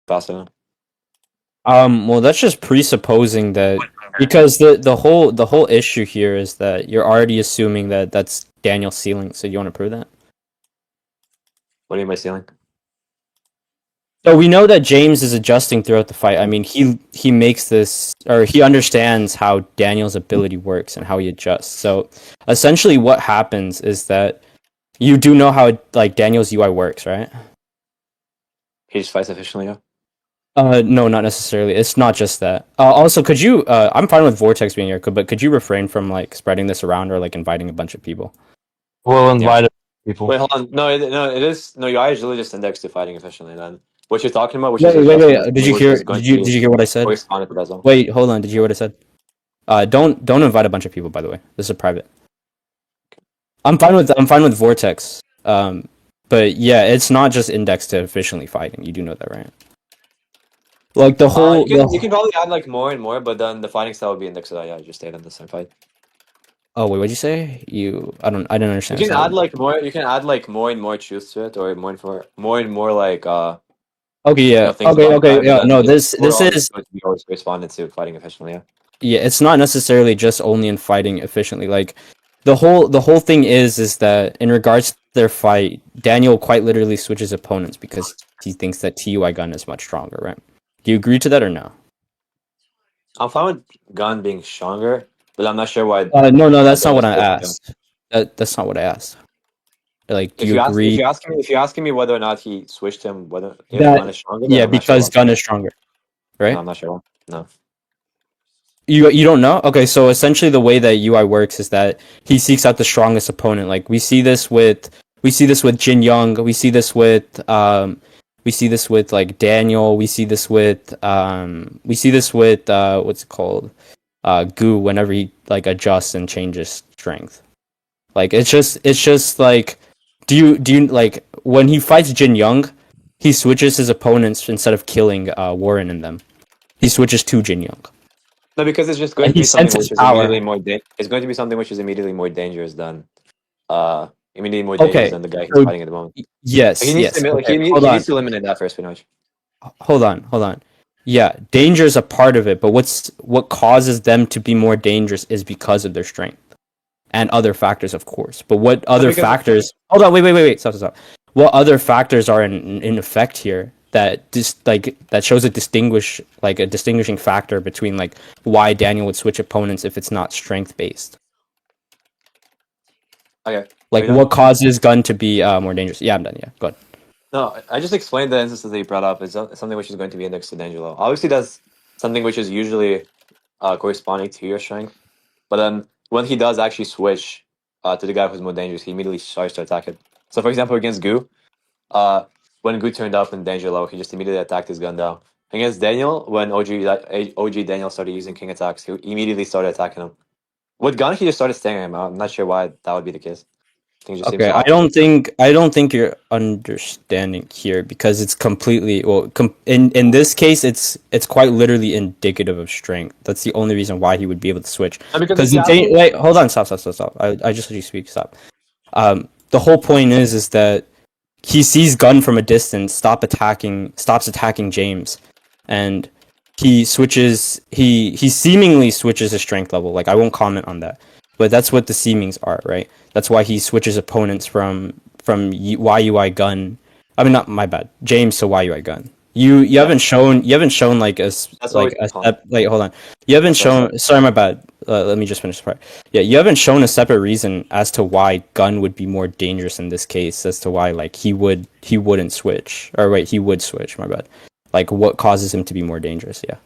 fast enough. Well, that's just presupposing that because the whole issue here is that you're already assuming that that's Daniel's ceiling. So you want to prove that? What do you mean by ceiling? So we know that James is adjusting throughout the fight. I mean, he makes this, or he understands how Daniel's ability works and how he adjusts. So essentially, what happens is that you do know how like Daniel's UI works, right? He just fights efficiently, yeah. No, not necessarily. It's not just that. Also, could you? I'm fine with Vortex being here, but could you refrain from like spreading this around or like inviting a bunch of people? We'll invite people. Wait, hold on. No, it is no. UI is really just indexed to fighting efficiently. Then what you're talking about, which Wait, is wait, adjusting wait. Did you hear? Did you hear what I said? corresponded to that zone. Wait, hold on. Did you hear what I said? Don't invite a bunch of people. By the way, this is private. I'm fine with Vortex. But yeah, it's not just indexed to efficiently fighting. You do know that, right? Like the whole. You can probably add like more and more, but then the fighting style would be indexed to that. Yeah, just stayed in the same fight. Oh wait, what'd you say? I didn't understand. You can add like more. You can add like more and more truth to it, or more and more like Okay, yeah. things Okay, about okay, time, but yeah. then No, it's this overall is going to be always corresponded to fighting efficiently. Yeah. yeah. It's not necessarily just only in fighting efficiently. Like the whole thing is that in regards to their fight, Daniel quite literally switches opponents because he thinks that TUI gun is much stronger, right? Do you agree to that or no? I'm fine with gun being stronger, but I'm not sure why. No, that's not Gun what is I still asked. That's not what I asked. Like, do If you you ask, agree if you're asking me whether or not he switched him, whether if that gun is stronger, then yeah, I'm not sure because why. gun is stronger, No, right? I'm not sure why. No. You don't know? Okay, so essentially the way that UI works is that he seeks out the strongest opponent. Like we see this with Jin Young, we see this with like Daniel, we see this with what's it called? Gu whenever he like adjusts and changes strength. Like it's just like do you like when he fights Jin Young, he switches his opponents instead of killing Warren in them. He switches to Jin Young. No, because it's just going And to he be something senses which is power. it's going to be something which is immediately more dangerous than Okay. the guy he's So fighting at the moment. yes, yes. Okay. Hold He needs on. to eliminate that first, pretty much. Hold on. Yeah, danger is a part of it, but what causes them to be more dangerous is because of their strength and other factors, of course. But what other because factors? Hold on. Wait. Stop. What other factors are in effect here that that shows a distinguishing factor between like why Daniel would switch opponents if it's not strength based? Okay. Like what causes Gun to be more dangerous? Yeah, I'm done. Yeah, go ahead. No, I just explained the instances that you brought up. It's something which is going to be indexed to D'Angelo. Obviously, that's something which is usually corresponding to your strength. But then when he does actually switch to the guy who's more dangerous, he immediately starts to attack it. So, for example, against Gu, when Gu turned up in danger low, he just immediately attacked his gun down. Against Daniel, when OG Daniel started using king attacks, he immediately started attacking him. With gun, he just started staying him. I'm not sure why that would be the case. I think it just seems Okay, the I opposite. don't think you're understanding here because it's completely in this case it's quite literally indicative of strength. That's the only reason why he would be able to switch. Because Wait, hold on, stop. I just let you speak. Stop. The whole point is that he sees Gun from a distance, stops attacking James, and he switches. He seemingly switches his strength level. Like I won't comment on that, but that's what the seemings are, right? That's why he switches opponents from YUI Gun. I mean, not my bad, James to YUI Gun. You haven't shown like a step. Like hold on, you haven't shown. Sorry, my bad. Let me just finish the part. Yeah, you haven't shown a separate reason as to why Gun would be more dangerous in this case. As to why like he wouldn't switch, or wait, he would switch. My bad. Like what causes him to be more dangerous? Yeah.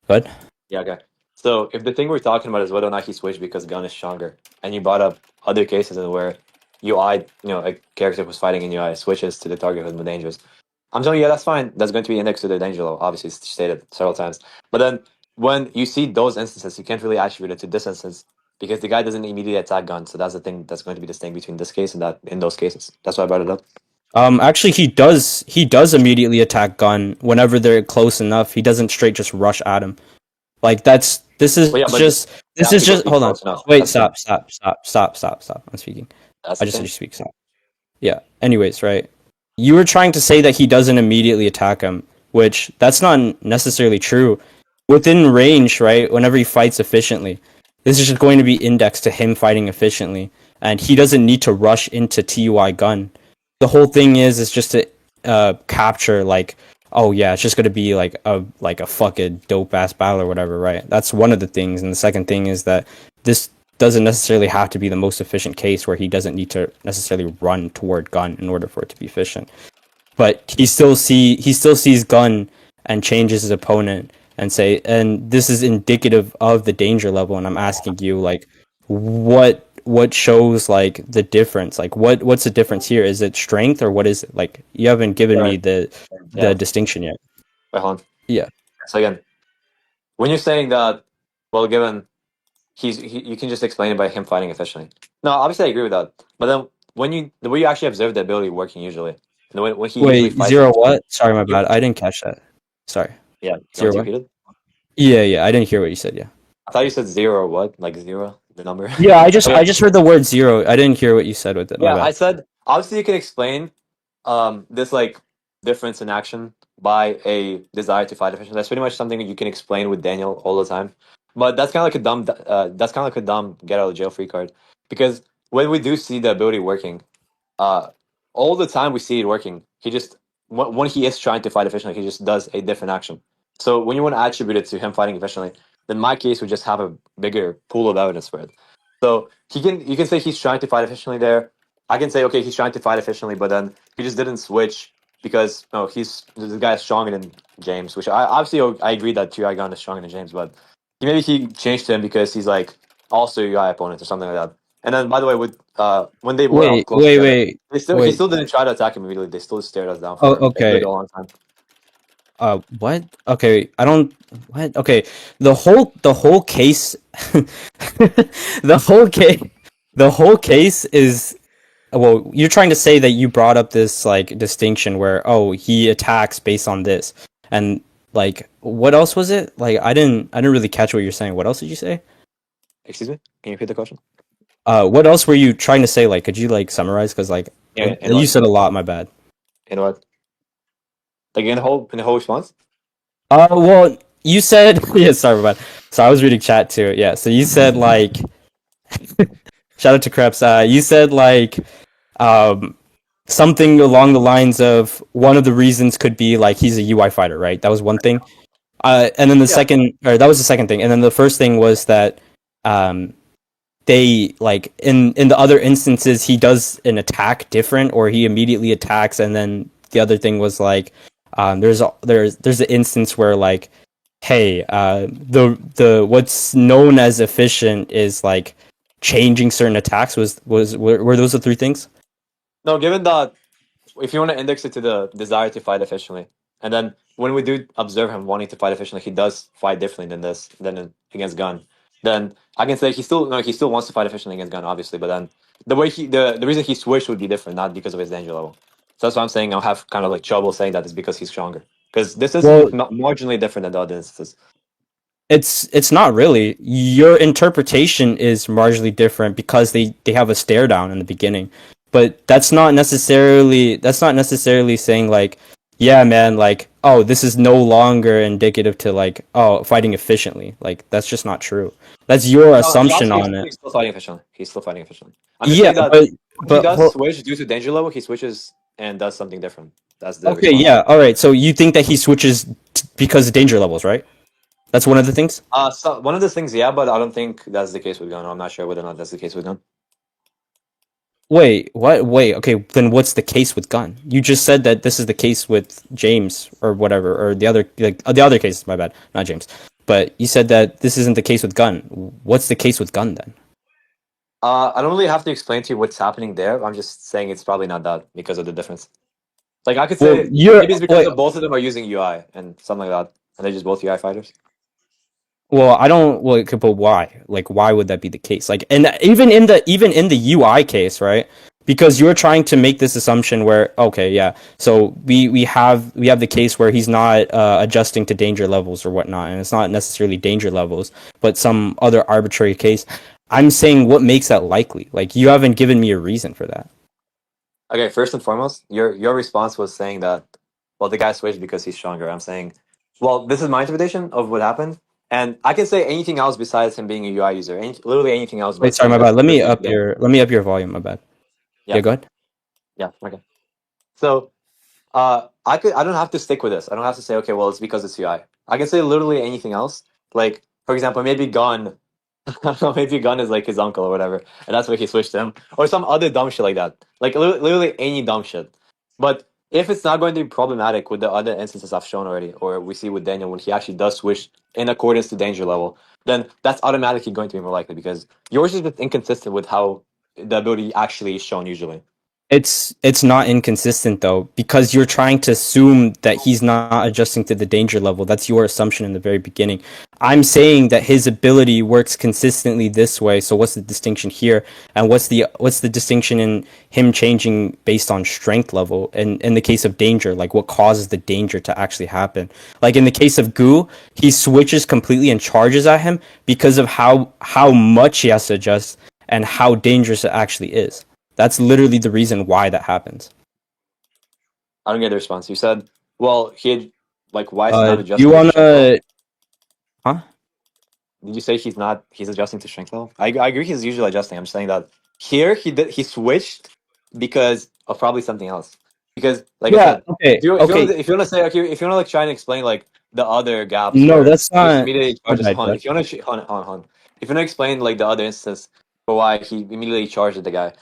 Good. Yeah, okay. So if the thing we're talking about is whether or not he switched because gun is stronger, and you brought up other cases in where a character who's fighting in UI switches to the target who's more dangerous. I'm telling you, yeah, that's fine. That's going to be indexed to the danger level. Obviously, it's stated several times. But then when you see those instances, you can't really attribute it to this instance because the guy doesn't immediately attack gun. So that's the thing that's going to be distinct between this case and that in those cases. That's why I brought it up. Actually, he does immediately attack Gun whenever they're close enough. He doesn't straight just rush at him. Like this is Well, yeah, but just you have to go hold on. close enough. Wait, That's the stop. I'm speaking. that's I the just let thing. you speak. Stop. Yeah. Anyways, right. You were trying to say that he doesn't immediately attack him which that's not necessarily true. Within range, right? Whenever he fights efficiently, this is just going to be indexed to him fighting efficiently, and he doesn't need to rush into TUI gun. The whole thing is just to capture like, oh yeah, it's just gonna be like a fucking dope ass battle or whatever, right? That's one of the things, and the second thing is that this doesn't necessarily have to be the most efficient case where he doesn't need to necessarily run toward gun in order for it to be efficient. But he still sees gun and changes his opponent and say, and this is indicative of the danger level. And I'm asking you, like, what shows like the difference? Like, what's the difference here? Is it strength or what is it? Like, you haven't given me Right. the Yeah. distinction yet. Wait, hold on. Yeah. So again, when you're saying that, well, given you can just explain it by him fighting efficiently. No, obviously I agree with that. But then the way you actually observe the ability working usually, and the way when he usually Wait, fights zero efficiently, what? Sorry, my you, bad. I didn't catch that. Sorry. yeah, you want Zero to what? repeat it? Yeah, yeah. I didn't hear what you said. Yeah. I thought you said zero or what? Like zero, the number. Yeah, Okay. I just heard the word zero. I didn't hear what you said with it. My Yeah, I bad. said obviously you can explain this like difference in action by a desire to fight efficiently. That's pretty much something that you can explain with Daniel all the time. But that's kind of like a dumb get out of jail free card because when we do see the ability working, uh, all the time we see it working. He just when he is trying to fight efficiently, he just does a different action. So when you want to attribute it to him fighting efficiently, then my case would just have a bigger pool of evidence for it. So you can say he's trying to fight efficiently there. I can say okay, he's trying to fight efficiently, but then he just didn't switch because he's the guy is stronger than James. Which I obviously I agree that Gai Gun is stronger than James, but maybe he changed him because he's like also a UI opponent or something like that. And then by the way, with when they were up Wait, close wait, together, wait, he wait. still didn't try to attack him immediately. They still stared us down Oh, for a good okay. long time. What? Okay, I don't. What? Okay, the whole case, the whole case is. Well, you're trying to say that you brought up this like distinction where oh he attacks based on this, and like what else was it? Like I didn't really catch what you're saying. What else did you say? Excuse me, can you repeat the question? What else were you trying to say? Like, could you like summarize? Because like Yeah, in you what? said a lot. My bad. In what? Like in the whole response? Well, you said yeah. Sorry, my bad. So I was reading chat too. Yeah. So you said like shout out to Krebs. You said like um something along the lines of one of the reasons could be like he's a UI fighter, right? That was one thing. And then the Yeah. second, or that was the second thing, and then the first thing was that um, they like in the other instances he does an attack different, or he immediately attacks, and then the other thing was like there's an instance where like hey the what's known as efficient is like changing certain attacks were those the three things? No, given that if you want to index it to the desire to fight efficiently, and then when we do observe him wanting to fight efficiently, he does fight differently against Gun. Then I can say he still wants to fight efficiently against Gun, obviously, but then the reason he switched would be different, not because of his danger level. So that's why I'm saying I'll have kind of like trouble saying that it's because he's stronger. Because this is Well, marginally different than the other instances. it's not really. Your interpretation is marginally different because they have a stare down in the beginning. But that's not necessarily saying like, yeah, man, like, oh, this is no longer indicative to like, oh, fighting efficiently. Like that's just not true. That's your assumption on it. He's still fighting efficiently. He's still fighting efficiently. I'm just Yeah, saying that when he but does switch due to danger level, he switches and does something different. That's the okay, response. yeah, all right. So you think that he switches because of danger levels, right? That's one of the things. So one of the things, yeah, but I don't think that's the case with Gun. I'm not sure whether or not that's the case with Gun. Wait, what? Wait, okay, then what's the case with Gun? You just said that this is the case with James or whatever, or the other like the other case, my bad, not James. But you said that this isn't the case with Gun. What's the case with Gun then? I don't really have to explain to you what's happening there. I'm just saying it's probably not that because of the difference. Like I could Well, say you're maybe it's because wait, of both of them are using UI and something like that, and they're just both UI fighters. well, I don't well, okay, but why? Like why would that be the case? Like and even in the UI case, right? Because you're trying to make this assumption where okay, yeah. So we have the case where he's not adjusting to danger levels or whatnot, and it's not necessarily danger levels, but some other arbitrary case. I'm saying what makes that likely? Like you haven't given me a reason for that. Okay, first and foremost, your response was saying that well, the guy switched because he's stronger. I'm saying, well, this is my interpretation of what happened, and I can say anything else besides him being a UI user. Literally anything else, Wait, but sorry, saying my that's bad. Let me specific up to them. your volume. My bad. Yeah, Yeah, go ahead. yeah, okay. So, I don't have to stick with this. I don't have to say, okay, well, it's because it's UI. I can say literally anything else. Like, for example, maybe Gun. I don't know, maybe Gun is like his uncle or whatever, and that's why he switched to him, or some other dumb shit like that. Like literally any dumb shit. But if it's not going to be problematic with the other instances I've shown already, or we see with Daniel when he actually does switch in accordance to danger level, then that's automatically going to be more likely because yours is just inconsistent with how the ability actually is shown usually. It's not inconsistent though, because you're trying to assume that he's not adjusting to the danger level. That's your assumption in the very beginning. I'm saying that his ability works consistently this way. So what's the distinction here? And what's the distinction in him changing based on strength level? And in the case of danger, like what causes the danger to actually happen? Like in the case of Goo, he switches completely and charges at him because of how much he has to adjust and how dangerous it actually is. That's literally the reason why that happens. I don't get the response. You said, well, like, why is he not You adjusting to strength level? wanna, huh? Did you say he's adjusting to strength level? I agree he's usually adjusting. I'm saying that here he switched because of probably something else. Because like I Yeah. said, Okay. Okay. if you want to say, okay, if you want to like try and explain like the other gaps No, where that's he just not. immediately My charges bad, Hun, Josh. if you want to if you want to explain like the other instance for why he immediately charged at the guy,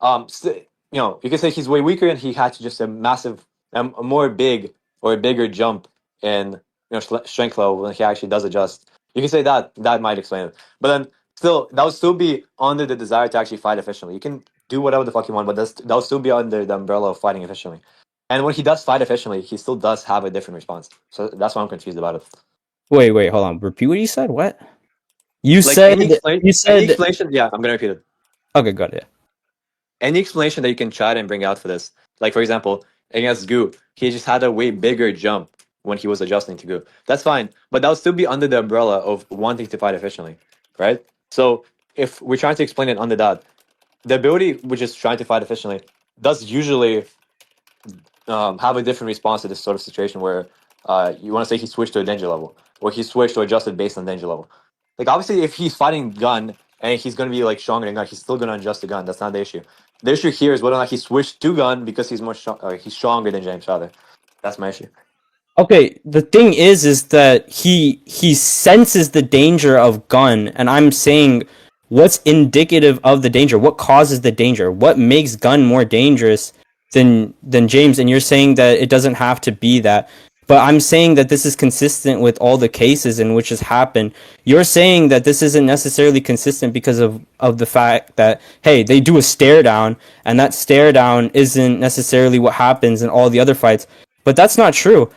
you can say he's way weaker and he had to just a massive, a more big or a bigger jump in strength level when he actually does adjust. You can say that might explain it, but then still that would still be under the desire to actually fight efficiently. You can do whatever the fuck you want, but that would still be under the umbrella of fighting efficiently. And when he does fight efficiently, he still does have a different response. So that's why I'm confused about it. Wait. Hold on. Repeat what you said. What you Like said? You any said. explanation. Yeah, I'm gonna repeat it. Okay, got it. Any explanation that you can try and bring out for this. Like for example, against Goo, he just had a way bigger jump when he was adjusting to Goo. That's fine, but that would still be under the umbrella of wanting to fight efficiently, right? So if we're trying to explain it under that, the ability which is trying to fight efficiently does usually have a different response to this sort of situation where you want to say he switched to a danger level or he switched or adjusted based on danger level. Like obviously, if he's fighting gun and he's going to be like stronger than gun, he's still going to adjust to gun. That's not the issue. The issue here is whether or not he switched to gun because he's more strong. He's stronger than James rather. That's my issue. Okay, the thing is that he senses the danger of gun, and I'm saying what's indicative of the danger, what causes the danger, what makes gun more dangerous than James, and you're saying that it doesn't have to be that. But I'm saying that this is consistent with all the cases in which has happened. You're saying that this isn't necessarily consistent because of the fact that hey, they do a stare down, and that stare down isn't necessarily what happens in all the other fights. But that's not true.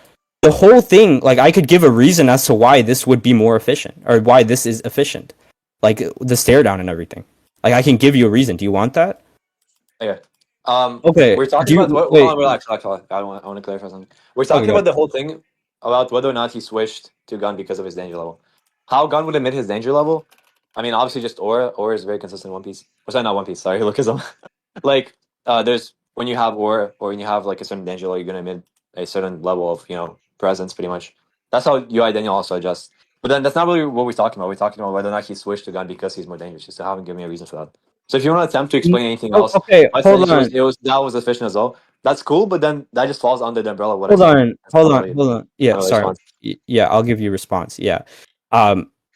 The whole thing, like I could give a reason as to why this would be more efficient or why this is efficient, like the stare down and everything. Like I can give you a reason. Do you want that? Okay. Okay. We're talking Do about you hold on, wait? relax. I want to clarify something. We're Okay, talking about good. the whole thing about whether or not he switched to gun because of his danger level. How gun would admit his danger level? I mean, obviously, just aura. Aura is very consistent in One Piece. Or sorry, not One Piece. Sorry, Lookism. Like, there's when you have aura or when you have like a certain danger level, you're gonna emit a certain level of presence, pretty much. That's how UI Daniel also adjusts. But then that's not really what we're talking about. We're talking about whether or not he switched to gun because he's more dangerous. You still haven't given me a reason for that. So if you want to attempt to explain anything Oh, else, okay, I hold think on. that was efficient as well. That's cool, but then that just falls under the umbrella of what I said. That's Hold on. Yeah, not really a sorry. response. Yeah, I'll give you a response. Yeah.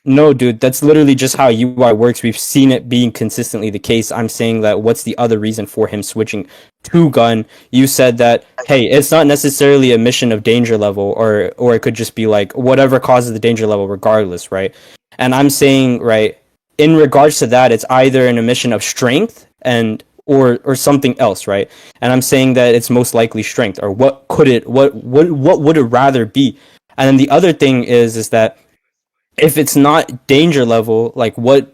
No, dude, that's literally just how UI works. We've seen it being consistently the case. I'm saying that what's the other reason for him switching to gun? You said that, hey, it's not necessarily a mission of danger level, or it could just be like whatever causes the danger level regardless, right? And I'm saying, right, in regards to that, it's either an emission of strength and or something else, right? And I'm saying that it's most likely strength, or what would it rather be? And then the other thing is that if it's not danger level, like what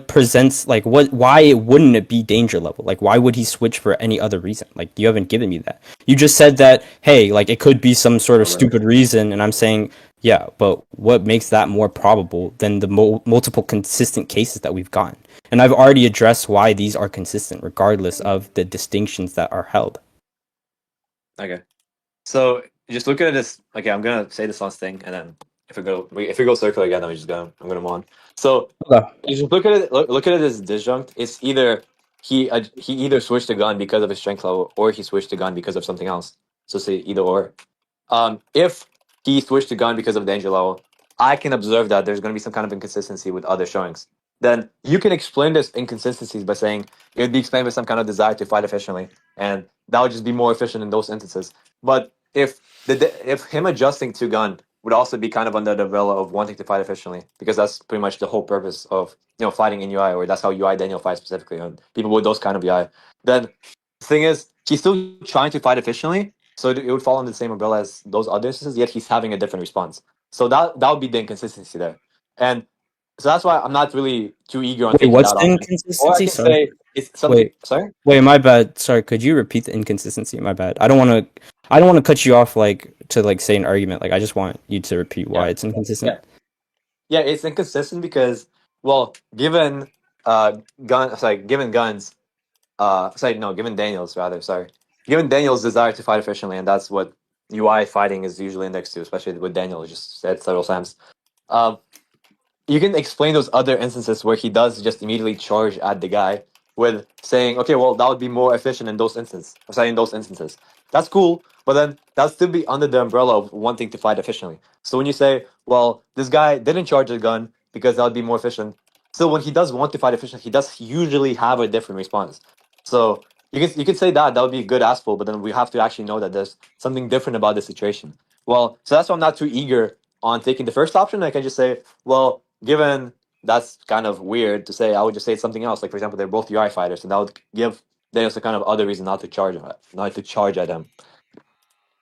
presents like what why wouldn't it be danger level? Like why would he switch for any other reason? Like you haven't given me that. You just said that hey, like it could be some sort of Right. stupid reason, and I'm saying yeah, but what makes that more probable than the multiple consistent cases that we've gotten? And I've already addressed why these are consistent, regardless of the distinctions that are held. Okay. So just look at it as okay. I'm gonna say this last thing, and then if we go circular again, I'm gonna move on. So Okay. you just look at it. Look at it as disjunct. It's either he either switched the gun because of his strength level, or he switched the gun because of something else. So say either or. If he switched the gun because of danger level, I can observe that there's going to be some kind of inconsistency with other showings. Then you can explain this inconsistencies by saying it would be explained by some kind of desire to fight efficiently, and that would just be more efficient in those instances. But if him adjusting to gun would also be kind of under the umbrella of wanting to fight efficiently, because that's pretty much the whole purpose of fighting in UI, or that's how UI Daniel fights specifically on people with those kind of UI. Then the thing is, he's still trying to fight efficiently, so it would fall under the same umbrella as those other instances, yet he's having a different response. So that would be the inconsistency there. And so that's why I'm not really too eager on Wait, taking what's that the option. Or I inconsistency? can Sorry. say it's something. Wait. Sorry? Wait, my bad. Sorry, could you repeat the inconsistency? My bad. I don't want to cut you off to say an argument. I just want you to repeat why Yeah. it's inconsistent. Yeah. Yeah, it's inconsistent because, well, given given guns, given Daniels rather, sorry. Given Daniel's desire to fight efficiently, and that's what UI fighting is usually indexed to, especially with Daniel, I just said several times. Um, you can explain those other instances where he does just immediately charge at the guy with saying, okay, well, that would be more efficient in those instances. In those instances. That's cool, but then that'll still be under the umbrella of wanting to fight efficiently. So when you say, well, this guy didn't charge a gun because that would be more efficient, still when he does want to fight efficiently, he does usually have a different response. So you can say that would be a good asphalt, but then we have to actually know that there's something different about the situation. Well, so that's why I'm not too eager on taking the first option. I can just say, well, given that's kind of weird to say, I would just say something else. Like for example, they're both UI fighters, and that would give Daniels a kind of other reason not to charge at them.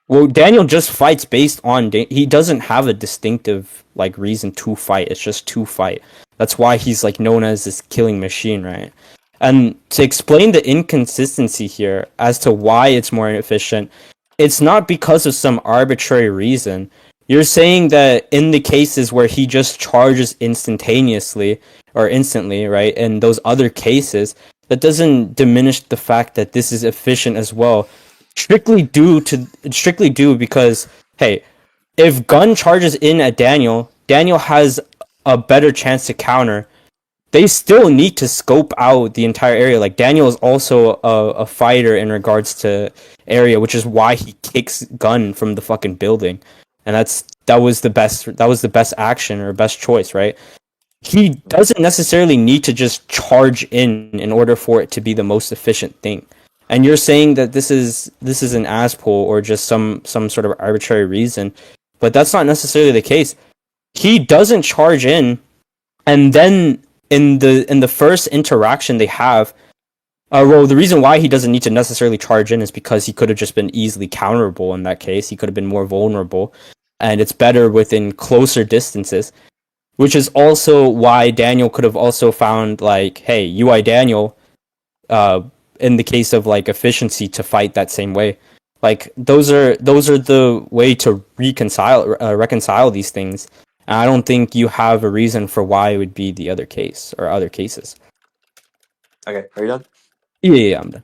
Well, Daniel just fights based on he doesn't have a distinctive reason to fight. It's just to fight. That's why he's known as this killing machine, right? And to explain the inconsistency here as to why it's more efficient, it's not because of some arbitrary reason. You're saying that in the cases where he just charges instantaneously or instantly, right? In those other cases, that doesn't diminish the fact that this is efficient as well. Strictly due because hey, if gun charges in at Daniel, Daniel has a better chance to counter. They still need to scope out the entire area. Daniel is also a fighter in regards to area, which is why he kicks gun from the fucking building, and that was the best action or best choice, right? He doesn't necessarily need to just charge in order for it to be the most efficient thing. And you're saying that this is an ass pull or just some sort of arbitrary reason, but that's not necessarily the case. He doesn't charge in, and then in the first interaction they have, well, the reason why he doesn't need to necessarily charge in is because he could have just been easily counterable in that case. He could have been more vulnerable, and it's better within closer distances, which is also why Daniel could have also found hey, UI Daniel, in the case of efficiency to fight that same way. Those are the way to reconcile these things. And I don't think you have a reason for why it would be the other case or other cases. Okay, are you done? Yeah, I'm done.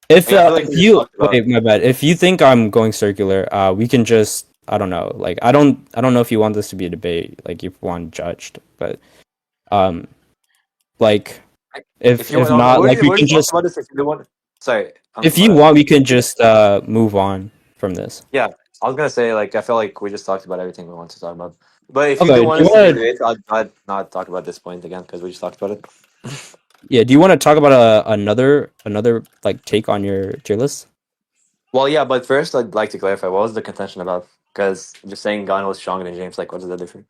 If I feel like we just you talked about. wait, my bad. If you think I'm going circular, we can just I don't know. I don't know if you want this to be a debate. If you want judged, but um, if you want, not, we we already can talked just about this. If you want, sorry, if you want, we can just move on from this. yeah, I was gonna say I feel like we just talked about everything we want to talk about. But if you Okay, do do want you us to do want to? it, I'd not talk about this point again because we just talked about it. Yeah, do you want to talk about another take on your tier list? Well, yeah, but first I'd like to clarify what was the contention about? Because just saying Gunn was stronger than James, what is that different?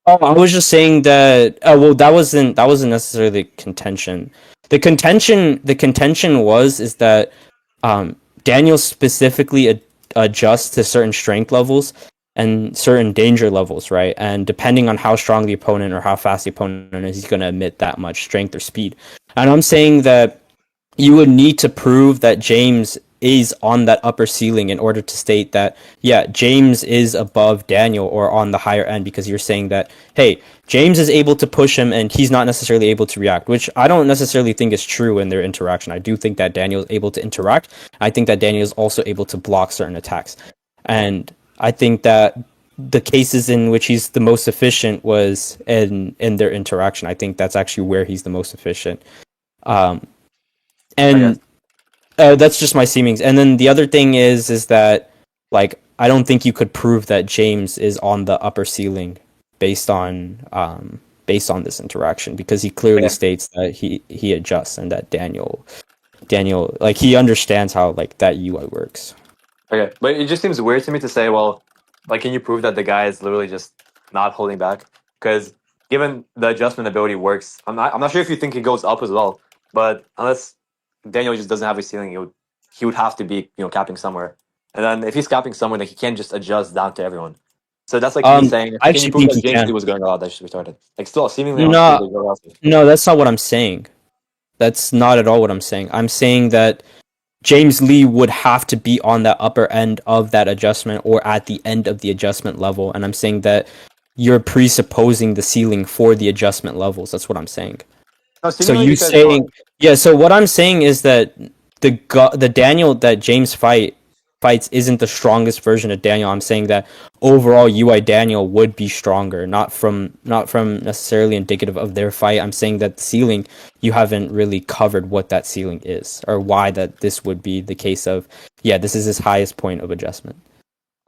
Oh, I was just saying that. Well, that wasn't necessarily contention. The contention is that Daniel specifically adjusts to certain strength levels and certain danger levels, right? And depending on how strong the opponent or how fast the opponent is, he's going to emit that much strength or speed. And I'm saying that you would need to prove that James is on that upper ceiling in order to state that, yeah, James is above Daniel or on the higher end, because you're saying that, hey, James is able to push him and he's not necessarily able to react, which I don't necessarily think is true in their interaction. I do think that Daniel is able to interact. I think that Daniel is also able to block certain attacks. and I think that the cases in which he's the most efficient was in their interaction. I think that's actually where he's the most efficient. Um, I guess. and that's just my seemings. And then the other thing is that like I don't think you could prove that James is on the upper ceiling based on this interaction because he clearly Okay. states that he adjusts and that Daniel like he understands how like that UI works. Okay, but it just seems weird to me to say, well, like, can you prove that the guy is literally just not holding back? Because given the adjustment ability works, I'm not sure if you think it goes up as well. But unless Daniel just doesn't have a ceiling, he would have to be capping somewhere. And then if he's capping somewhere, then he can't just adjust down to everyone. So that's like me saying, I can you actually prove think that he James Lee can. was going out? That's just retarded. Like, still seemingly on screen No, they go out. no, that's not what I'm saying. That's not at all what I'm saying. I'm saying that James Lee would have to be on that upper end of that adjustment or at the end of the adjustment level. And I'm saying that you're presupposing the ceiling for the adjustment levels. That's what I'm saying. No, So seemingly you because hold on. saying, yeah, so what I'm saying is that the Daniel that James fights isn't the strongest version of Daniel. I'm saying that overall UI Daniel would be stronger, not from necessarily indicative of their fight. I'm saying that the ceiling you haven't really covered what that ceiling is or why that this would be the case of yeah, this is his highest point of adjustment.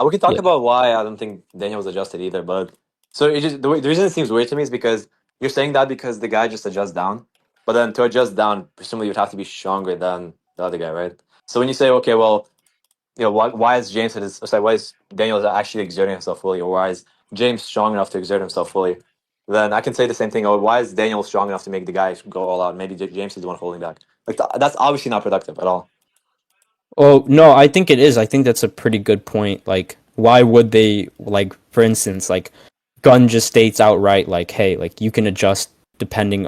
We can talk Yeah. about why I don't think Daniel was adjusted either, but so it just the reason it seems weird to me is because you're saying that because the guy just adjusts down, but then to adjust down, presumably you'd have to be stronger than the other guy, right? So when you say, okay, well, why is why is Daniel actually exerting himself fully, or why is James strong enough to exert himself fully? Then I can say the same thing. Oh, why is Daniel strong enough to make the guy go all out? Maybe James is the one holding back. Like that's obviously not productive at all. Oh, no, I think it is. I think that's a pretty good point. Like, why would they, like, for instance, like, Gun just states outright, like, hey, like, you can adjust depending,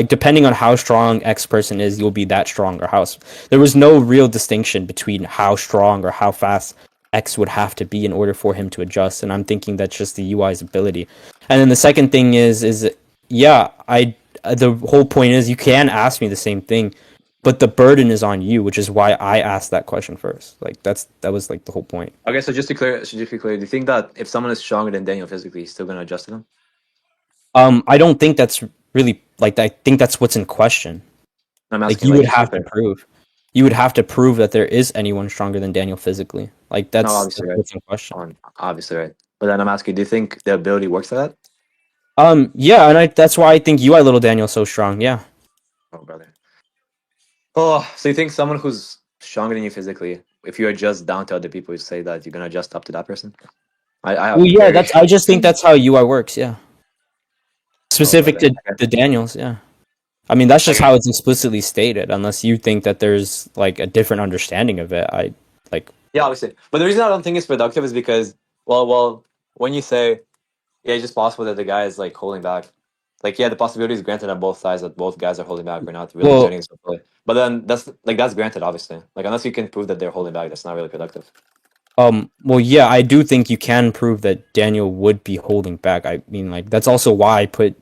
depending on how strong X person is, you'll be that strong, or there was no real distinction between how strong or how fast X would have to be in order for him to adjust. And I'm thinking that's just the UI's ability. And then the second thing yeah, the whole point is you can ask me the same thing but the burden is on you, which is why I asked that question first. Like that was like the whole point. Okay, so just to be clear, do you think that if someone is stronger than Daniel physically, he's still going to adjust to them? I don't think that's really like I think that's what's in question. I'm Like asking, like, just to be clear. you would have to prove that there is anyone stronger than Daniel physically. Like No, obviously, that's right. what's in question. Obviously, right. But then I'm asking, do you think the ability works for that? Yeah, and that's why I think UI Little Daniel's so strong. Yeah. Oh, brother. Oh, so you think someone who's stronger than you physically, if you adjust down to other people, you say that you're going to adjust up to that person? I Well, have yeah, very. I just think that's how UI works. Yeah. Oh, Specific brother. to Okay. the Daniels. Yeah. I mean, that's just Okay. how it's explicitly stated. Unless you think that there's like a different understanding of it, I like. Yeah, obviously. But the reason I don't think it's productive is because, well, when you say, yeah, it's just possible that the guy is like holding back. Like, yeah, the possibility is granted on both sides that both guys are holding back or not really Well, exerting themselves fully. But then that's granted, obviously. Like, unless you can prove that they're holding back, that's not really productive. well, yeah, I do think you can prove that Daniel would be holding back. I mean, like that's also why I put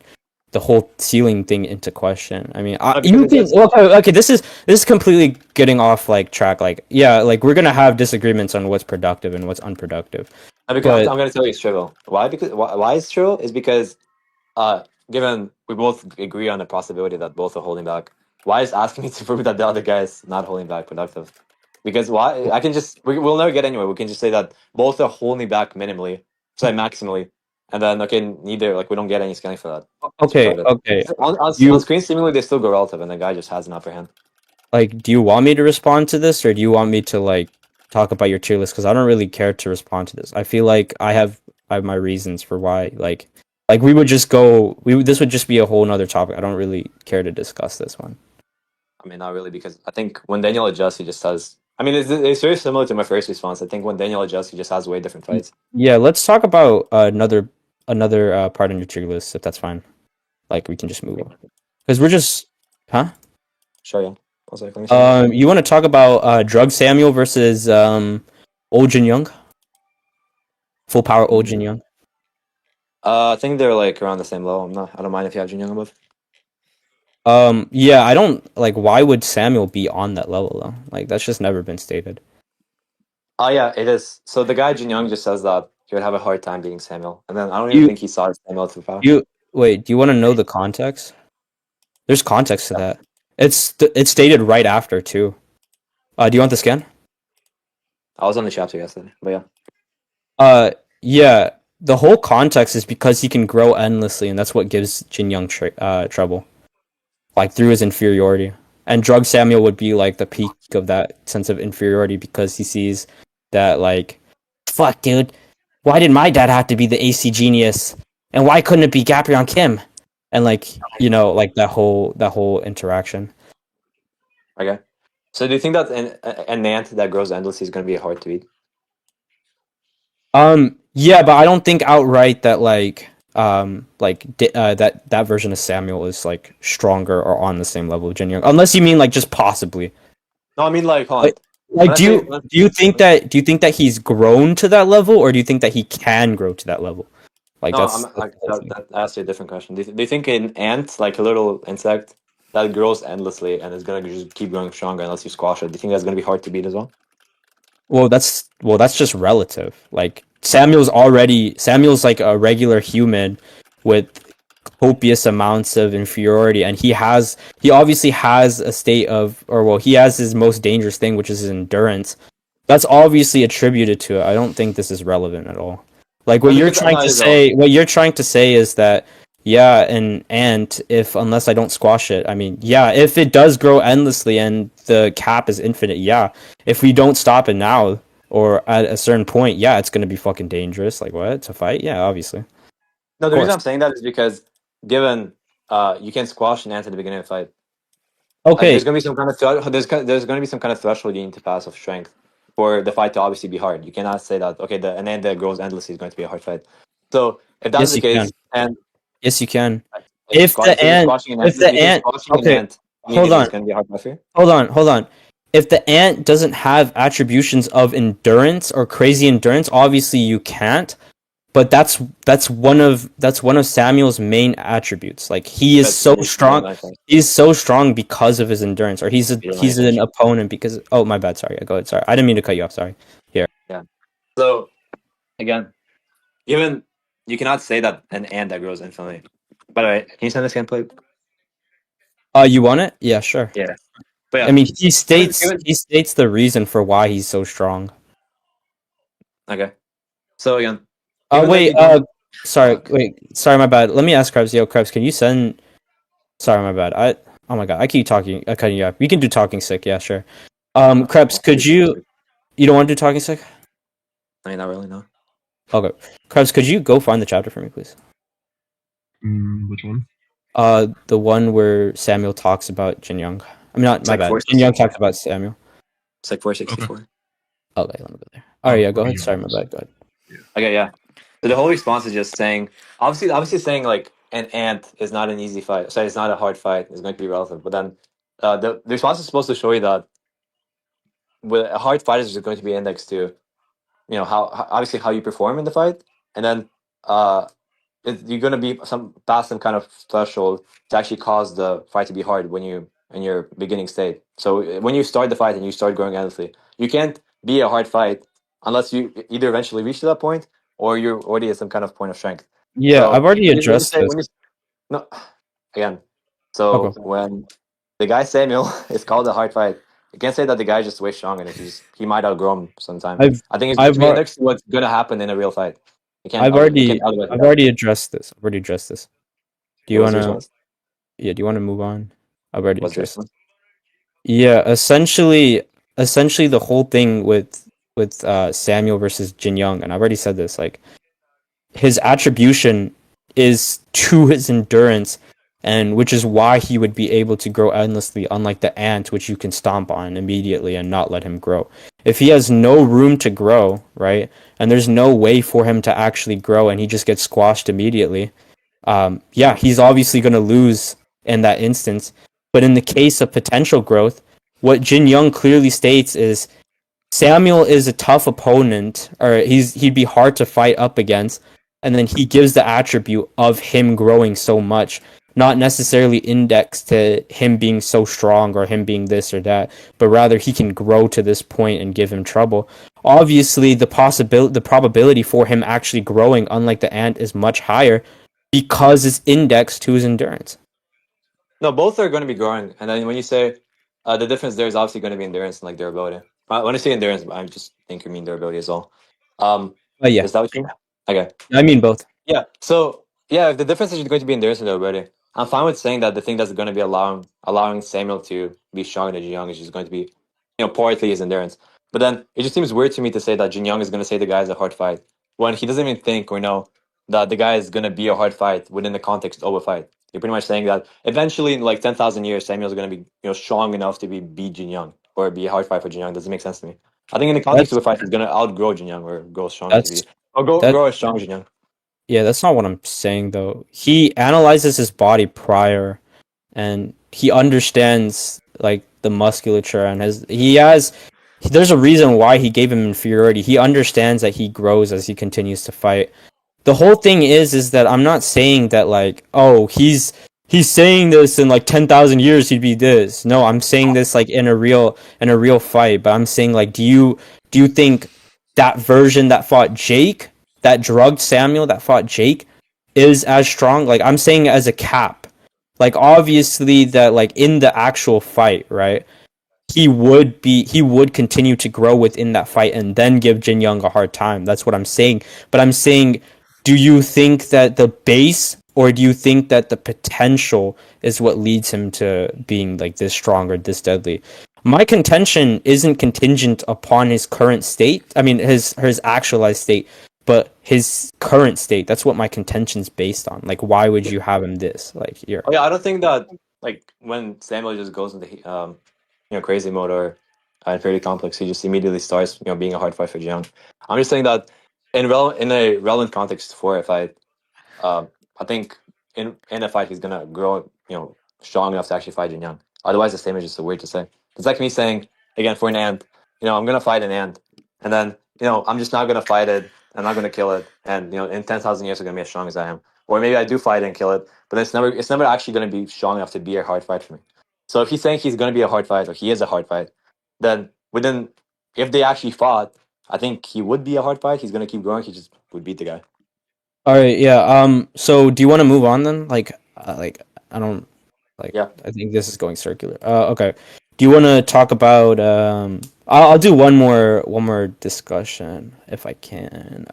the whole ceiling thing into question. I mean, Because you it can says okay. This is completely getting off like track. Like, yeah, like we're gonna have disagreements on what's productive and what's unproductive. because But I'm going to tell you it's trivial. Why? Because why it's trivial is because uh, given we both agree on the possibility that both are holding back, why is asking me to prove that the other guy is not holding back productive? Because why? I can just we'll never get anywhere. We can just say that both are holding back minimally, sorry, maximally, and then okay, neither like we don't get any scaling for that. It's okay, retarded. okay, On you screen, seemingly they still go relative, and the guy just has an upper hand. like, do you want me to respond to this, or do you want me to like talk about your tier list? Because I don't really care to respond to this. I feel like I have my reasons for why. Like we would just go. This would just be a whole nother topic. I don't really care to discuss this one. I mean, not really, because I think when Daniel adjusts, he just has. I mean, it's very similar to my first response. I think when Daniel adjusts, he just has way different fights. Yeah, let's talk about another part on your tier list if that's fine. Like we can just move on because we're just, huh? Sure, yeah. One second, let me see. You want to talk about Drug Samuel versus Old Jin Young, Full Power Old Jin Young? I think they're like around the same level. I don't mind if you have Jin Young above. Yeah, I don't like. Why would Samuel be on that level though? Like that's just never been stated. Oh yeah, it is. So the guy Jin Young just says that he would have a hard time beating Samuel, and then I don't even You think he saw Samuel through power. you wait. Do you want to know the context? There's context to Yeah. that. It's stated right after too. Do you want the scan? I was on the chapter yesterday, but yeah. Yeah. The whole context is because he can grow endlessly, and that's what gives Jin Young trouble, like through his inferiority. And Drug Samuel would be like the peak of that sense of inferiority because he sees that like, fuck, dude, why did my dad have to be the AC genius, and why couldn't it be Gaprion Kim? And like like that whole interaction. Okay. So do you think that an ant that grows endlessly is going to be hard to beat? Yeah, but I don't think outright that that version of Samuel is like stronger or on the same level of Jin Young, unless you mean like just possibly. No, I mean like, hold on. Like, When I say when, do you think that he's grown to that level, or do you think that he can grow to that level? Like no, I'm that's like the thing. that asked you a different question. Do you think an ant, like a little insect that grows endlessly and is going to just keep growing stronger unless you squash it, do you think that's going to be hard to beat as well? Well, that's just relative. Like Samuel's like a regular human with copious amounts of inferiority, and he obviously has a state of, or well, he has his most dangerous thing, which is his endurance. That's obviously attributed to it. I don't think this is relevant at all. Like No, because no, it is all. what you're trying to say is that yeah, an ant, if unless I don't squash it, I mean, yeah, if it does grow endlessly and the cap is infinite, yeah. If we don't stop it now or at a certain point, yeah, it's gonna be fucking dangerous. Like what? To fight? Yeah, obviously. Of No, the reason course. I'm saying that is because given you can squash an ant at the beginning of the fight, there's Okay, going to be some kind of there's going to be some kind of threshold you need to pass of strength for the fight to obviously be hard. You cannot say that okay, an ant that grows endlessly is going to be a hard fight. So if that's yes the you can. case, and Yes you can. you say you're squashing an ant, you think squashing an Okay, ant hold immediately is on. going to be a hard fight for you? Hold on. If the ant doesn't have attributions of endurance or crazy endurance, obviously you can't. But that's one of Samuel's main attributes. Like he is But so you don't strong. like that. He's so strong because of his endurance, or You don't he's like that. an opponent because. Oh my bad. Sorry. Go ahead. Sorry, I didn't mean to cut you off. Sorry. Here. Yeah. So again, even you cannot say that an ant that grows infinitely. By the way, can you send this gameplay? You want it? Yeah, sure. Yeah. But I yeah, mean, given he states the reason for why he's so strong. okay. So again, given that Wait. you don't Sorry. fuck. Wait. Sorry. My bad. Let me ask Krebs. Yo, Krebs, can you send? Sorry, my bad. Oh my god, I keep talking, cutting you off. We can do talking sick, yeah, sure. Krebs, could you don't want to do talking sick? I mean, not really, no. Okay, Krebs, could you go find the chapter for me, please? Which one? The one where Samuel talks about Jin Young. I mean, not It's my like bad. Jin Young 464. talks about Samuel. It's like 464. Okay, let me go there. All right, yeah, go Okay, ahead. Sorry, my bad. Go ahead. Okay, yeah. So the whole response is just saying, obviously saying like an ant is not an easy fight. So it's not a hard fight. It's going to be relative. But then the response is supposed to show you that with a hard fight is just going to be indexed to obviously how you perform in the fight, and then uh you're going to be some past some kind of threshold to actually cause the fight to be hard when you in your beginning state. So when you start the fight and you start growing endlessly, you can't be a hard fight unless you either eventually reach to that point or you're already at some kind of point of strength. Yeah, I've So already when you addressed say this. when you no again, Okay. so when the guy Samuel is called a hard fight, you can't say that the guy's just way stronger and he might outgrow him sometime. I've I think it's going to I've be ar- indexed to what's going to happen in a real fight. I've You can't already elevate I've that. already addressed this. I've already addressed this. Do What you was your wanna? response? Yeah. Do you wanna move on? I've already What's your addressed. response? Yeah, essentially the whole thing with Samuel versus Jin Young, and I've already said this, like his attribution is to his endurance, and which is why he would be able to grow endlessly, unlike the ant, which you can stomp on immediately and not let him grow. If he has no room to grow, right, and there's no way for him to actually grow, and he just gets squashed immediately, yeah, he's obviously going to lose in that instance. But in the case of potential growth, what Jin Young clearly states is Samuel is a tough opponent, or he'd be hard to fight up against, and then he gives the attribute of him growing so much. not necessarily indexed to him being so strong or him being this or that, but rather he can grow to this point and give him trouble. Obviously, the probability for him actually growing, unlike the ant, is much higher because it's indexed to his endurance. No, both are going to be growing. And then when you say the difference there is obviously going to be endurance and like durability. When I say endurance, I just think you mean durability as well. Yeah, Is that what you mean? Okay. I mean both. Yeah. So yeah, if the difference is going to be endurance and durability, I'm fine with saying that the thing that's going to be allowing Samuel to be stronger than Jin Young is just going to be, partly his endurance. But then it just seems weird to me to say that Jin Young is going to say the guy is a hard fight when he doesn't even think or know that the guy is going to be a hard fight within the context of a fight. You're pretty much saying that eventually, in like 10,000 years, Samuel's going to be strong enough to beat Jin Young or be a hard fight for Jin Young. Doesn't make sense to me. I think in the context of That's a fight, he's going to outgrow Jin Young or grow stronger to be that's or that. grow as strong as Jin Young. Yeah, that's not what I'm saying though. He analyzes his body prior, and he understands like the musculature and there's a reason why he gave him inferiority. He understands that he grows as he continues to fight. The whole thing is that I'm not saying that like, oh, he's saying this in like 10,000 years he'd be this. No, I'm saying this like in a real fight, but I'm saying like do you think that version that fought Jake, that drugged Samuel that fought Jake is as strong? Like I'm saying as a cap. Like obviously that like in the actual fight, right? He would continue to grow within that fight and then give Jin Young a hard time. That's what I'm saying. But I'm saying, do you think that the base or do you think that the potential is what leads him to being like this strong or this deadly? My contention isn't contingent upon his current state. I mean his actualized state, but his current state. That's what my contention's based on. Like why would you have him this? Like you're Oh yeah, I don't think that like when Samuel just goes into crazy mode or Infinity Complex, he just immediately starts being a hard fight for Jiang. I'm just saying that in a relevant context for a fight, I think in a fight he's gonna grow strong enough to actually fight Jin Young. Otherwise, the same is just so weird to say. It's like me saying again for an ant, I'm gonna fight an ant, and then I'm just not gonna fight it. I'm not gonna kill it, and in 10,000 years, I'm gonna be as strong as I am. Or maybe I do fight it and kill it, but it's never actually gonna be strong enough to be a hard fight for me. So if he's saying he's gonna be a hard fight or he is a hard fight, then if they actually fought, I think he would be a hard fight. He's gonna keep growing. He just would beat the guy. All right, yeah. So do you want to move on then? Like I don't like. Yeah. I think this is going circular. Okay. Do you want to talk about? I'll do one more discussion if I can.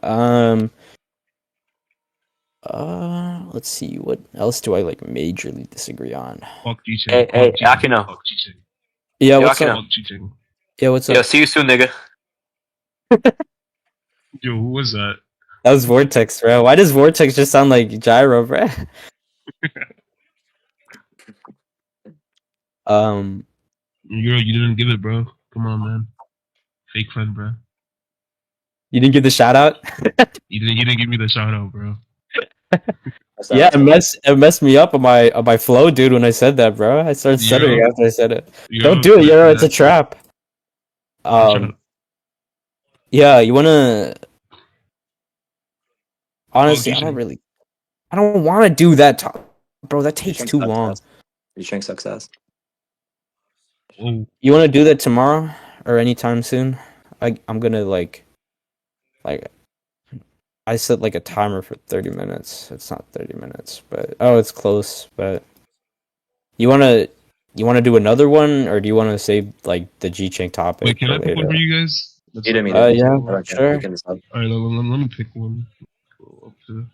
Let's see. What else do I like majorly disagree on? Fuck cheating. Hey, Fuck cheating. Akeno. Fuck cheating. Yeah, Yo, what's Akeno. up? Fuck cheating. Yeah, what's Yo, up? see you soon, nigga. Yo, who was that? That was Vortex, bro. Why does Vortex just sound like Gyro, bro? Um, You didn't give it, bro. Come on, man. Fake friend, bro. you didn't give the shout out. You didn't give me the shout out, bro. Yeah, it messed me up on my flow, dude. When I said that, bro, I started stuttering Yo, after I said it. yo, Don't do it, yeah, It's a trap. trap. Yeah, you wanna? Honestly, Fuck I don't want to do that, bro. That takes too long. You shrink success. Oh, You want to do that tomorrow or anytime soon? I'm gonna like I set like a timer for 30 minutes. It's not 30 minutes, but it's close. But you wanna do another one, or do you want to save like the G-Chain topic wait, can for I pick one later? for you guys? Let's You didn't mean let's it. Yeah, go. I don't care. sure. You can decide. All right, let me pick one. Go up to.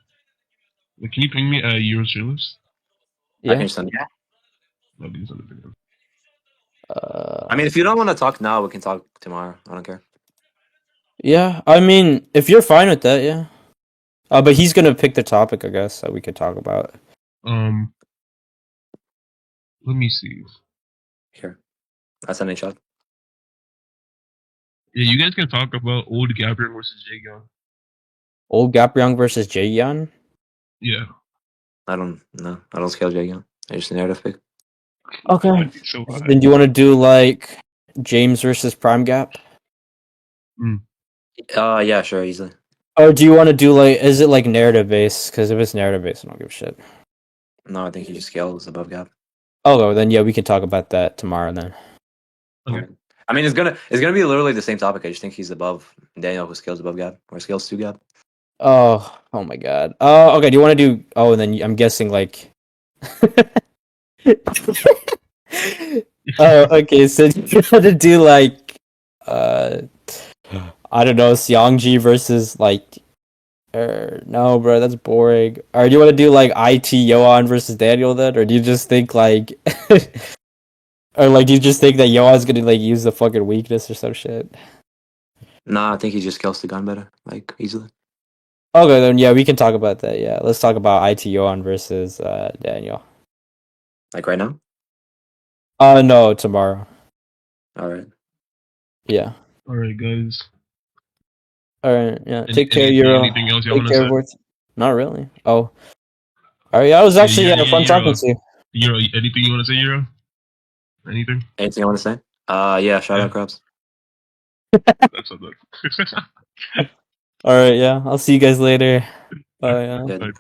Wait, can you ping me Euro trailers? I can Yeah. just send it. That'd be something big. I mean, if you don't want to talk now, we can talk tomorrow. I don't care. Yeah. I mean, if you're fine with that, yeah. But he's gonna pick the topic, I guess, that we could talk about. Let me see. Here, I send a shot. Yeah, you guys can talk about old Gabriel versus Jay Young. Old Gapryong versus Jaeyeon? Yeah. I don't know. I don't scale Jagan. I just narrative pick. Okay. That'd be so high. Then do you want to do like James versus Prime Gap? Yeah, sure, easily. Or do you want to do like, is it like narrative based? Because if it's narrative based, I don't give a shit. No, I think he just scales above gap. Oh, well, then yeah, we can talk about that tomorrow then. Okay. I mean, it's gonna be literally the same topic. I just think he's above Daniel, who scales above gap or scales to gap. Oh my god. Oh, okay. Do you want to do? Oh, and then I'm guessing like. Oh, okay. So you want to do like, uh, I don't know, Seongji versus like. No, bro, that's boring. Or do you want to do like IT Yohan versus Daniel then, or do you just think like, or like do you just think that Yohan's gonna like use the fucking weakness or some shit? Nah, I think he just scales the gun better, like easily. Okay, then yeah, we can talk about that. Yeah, let's talk about IT Yohan versus Daniel. Like right now. No, tomorrow. All right. Yeah. All right, guys. All right. Yeah. Any, Take care, Euro. anything else y'all Take want to care, say? Wort. Not really. Oh. All right. Yeah, it was actually fun talking to you. Euro, anything you want to say, Euro? Anything? Anything I want to say? Yeah. Shout Yeah. out Krabs. That's not that. All right. Yeah. I'll see you guys later. Bye. Yeah. Yeah. Okay.